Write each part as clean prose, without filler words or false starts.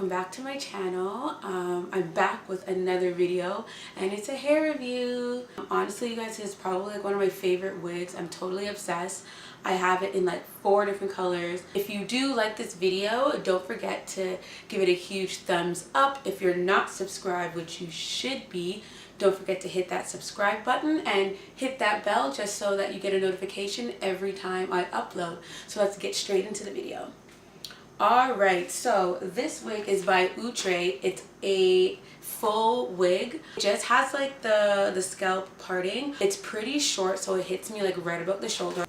back to my channel. I'm back with another video and it's a hair review. Honestly, you guys, it's probably like one of my favorite wigs. I'm totally obsessed. I have it in like 4 different colors. If you do like this video, don't forget to give it a huge thumbs up. If you're not subscribed, which you should be, don't forget to hit that subscribe button and hit that bell just so that you get a notification every time I upload. So let's get straight into the video. Alright, so this wig is by Outre. It's a full wig. It just has like the scalp parting. It's pretty short, so it hits me like right about the shoulder.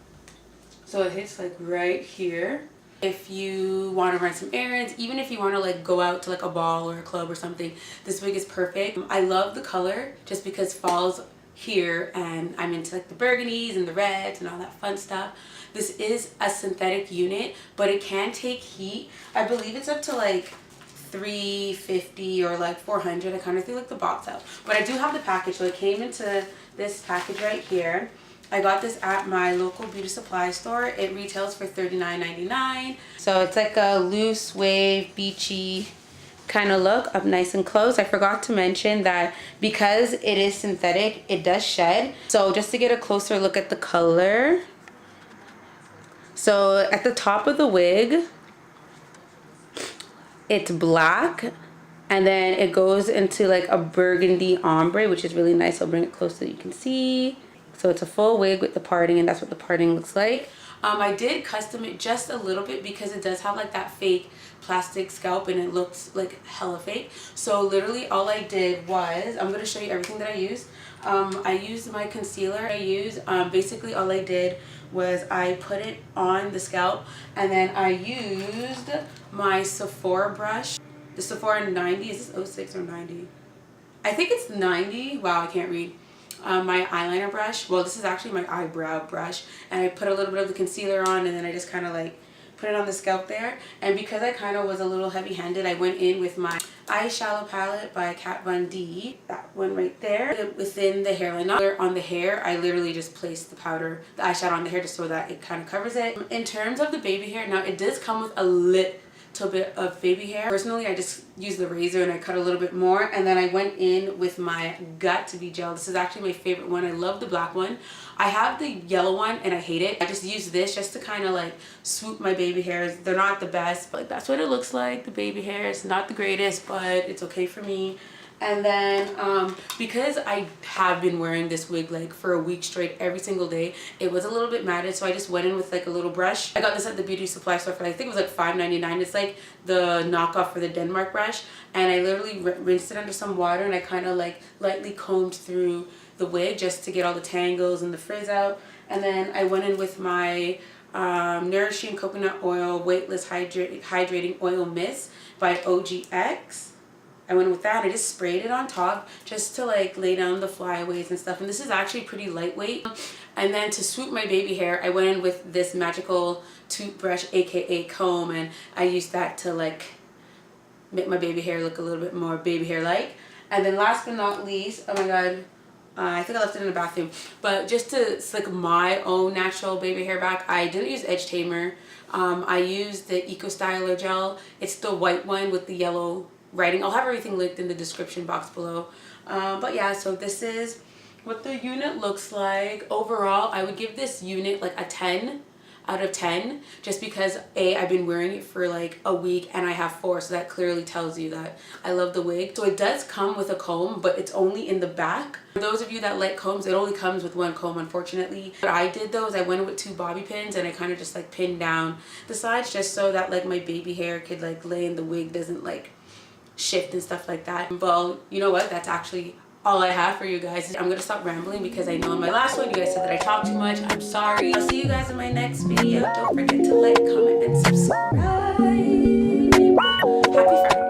So it hits like right here. If you want to run some errands, even if you want to like go out to like a ball or a club or something, this wig is perfect. I love the color just because fall's here and I'm into like the burgundies and the reds and all that fun stuff. This is a synthetic unit, but it can take heat. I believe it's up to like 350 or like 400. I kind of threw like the box out, but I do have the package. So it came into this package right here. I got this at my local beauty supply store. It retails for $39.99. So it's like a loose wave, beachy kind of look, up nice and close. I forgot to mention that because it is synthetic, it does shed. So just to get a closer look at the color. So at the top of the wig, it's black. And then it goes into like a burgundy ombre, which is really nice. I'll bring it close so you can see. So it's a full wig with the parting, and that's what the parting looks like. I did custom it just a little bit because it does have like that fake plastic scalp and it looks like hella fake. So literally all I did was, I'm going to show you everything that I used. I used my concealer. Basically all I did was I put it on the scalp, and then I used my Sephora brush. The Sephora 90, is this 06 or 90? I think it's 90. Wow, I can't read. My eyeliner brush. Well, this is actually my eyebrow brush, and I put a little bit of the concealer on, and then I just kind of like put it on the scalp there. And because I kind of was a little heavy-handed, I went in with my eyeshadow palette by Kat Von D. That one right there within the hairline. Not on the hair, I literally just placed the eyeshadow on the hair just so that it kind of covers it. In terms of the baby hair, now it does come with a little bit of baby hair. Personally, I just used the razor and I cut a little bit more, and then I went in with my Got To Be gel. This is actually my favorite one. I love the black one. I have the yellow one and I hate it. I just use this just to kind of like swoop my baby hairs. They're not the best, but that's what it looks like. The baby hair is not the greatest, but it's okay for me. And then because I have been wearing this wig like for a week straight every single day, it was a little bit matted, so I just went in with like a little brush. I got this at the beauty supply store for I think it was like $5.99. It's like the knockoff for the Denmark brush, and I literally rinsed it under some water, and I kind of like lightly combed through the wig just to get all the tangles and the frizz out. And then I went in with my Nourishing Coconut Oil Weightless Hydrating Oil Mist by OGX. I went with that. I just sprayed it on top just to like lay down the flyaways and stuff. And this is actually pretty lightweight. And then to swoop my baby hair, I went in with this magical toothbrush, aka comb, and I used that to like make my baby hair look a little bit more baby hair like. And then last but not least, oh my god, I think I left it in the bathroom, but just to slick my own natural baby hair back, I didn't use Edge Tamer. I used the Eco Styler gel. It's the white one with the yellow writing. I'll have everything linked in the description box below. But yeah, so this is what the unit looks like. Overall, I would give this unit like a 10 out of 10 just because I've been wearing it for like a week and I have 4, so that clearly tells you that I love the wig. So it does come with a comb, but it's only in the back. For those of you that like combs, it only comes with one comb, unfortunately. What I did though is I went with 2 bobby pins, and I kind of just like pinned down the sides just so that like my baby hair could like lay in the wig, doesn't like shift and stuff like that. Well, you know what, that's actually all I have for you guys. I'm gonna stop rambling because I know in my last one you guys said that I talk too much. I'm sorry. I'll see you guys in my next video. Don't forget to like, comment, and subscribe. Happy Friday.